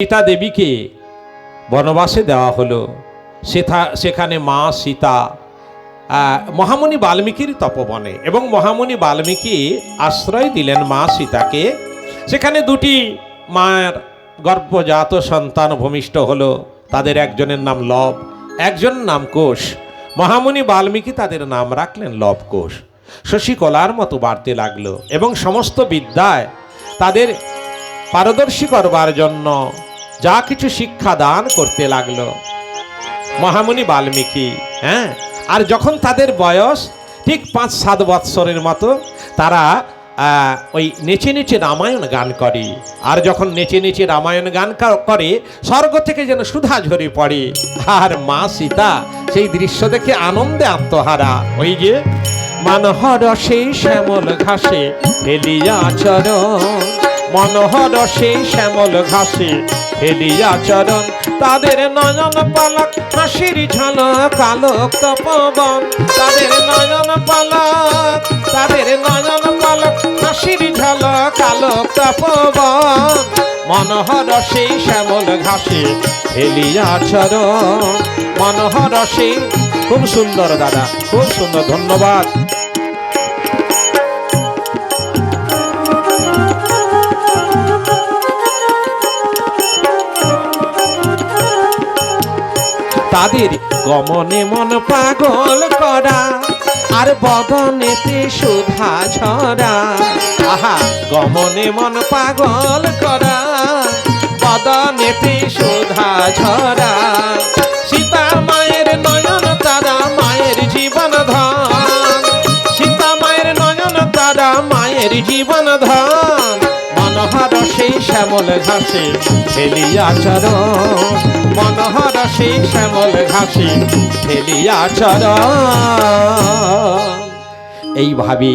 সীতা দেবীকে বনবাসে দেওয়া হলো। সেখানে মা সীতা মহামুনি বাল্মীকির তপবনে, এবং মহামুনি বাল্মীকি আশ্রয় দিলেন মা সীতাকে। সেখানে দুটি মায়ের গর্ভজাত সন্তান ভূমিষ্ঠ হলো। তাদের একজনের নাম লব, একজনের নাম কোষ। মহামুনি বাল্মীকি তাদের নাম রাখলেন লব কোষ। শশীকলার মতো বাড়তে লাগলো এবং সমস্ত বিদ্যায় তাদের পারদর্শী করবার জন্য যা কিছু শিক্ষা দান করতে লাগলো মহামুনি বাল্মীকি। আর যখন তাদের বয়স ঠিক 5-7 বৎসরের মতো, তারা ওই নেচে নেচে রামায়ণ গান করে। আর যখন নেচে নেচে রামায়ণ গান করে, স্বর্গ থেকে যেন সুধা ঝরে পড়ে। আর মা সীতা সেই দৃশ্য দেখে আনন্দে আত্মহারা। ওই যে মনোহর সেই শ্যামল ঘাসে ফেলিয়া চরণ, মনোহর সেই শ্যামল ঘাসে ফেলিয়া চরণ, তাদের নয়ন পালক হাসির ঝলক আলোক তপবন, তাদের নয়ন পালক, তাদের নয়ন পালক হাসির ঝলক আলোক তপবন, মনোহর সেই শ্যামল ঘাসে ফেলিয়া চরণ, মনোহর সেই। খুব সুন্দর দাদা, খুব সুন্দর, ধন্যবাদ। তাদের গমনে মন পাগল করা, আর বদনেতে সুধা ঝরা। আহা, গমনে মন পাগল করা, বদনেতে সুধা ঝরা। সীতা মায়ের নয়ন তারা মায়ের জীবন ধন, সীতা মায়ের নয়ন তারা মায়ের জীবন ধন, মনোহর সেই শ্যামল ঘাসে ফেলিয়া চরণ, মনোহর সেই শ্যামল ঘাসে ফেলিয়া চরণ। এইভাবে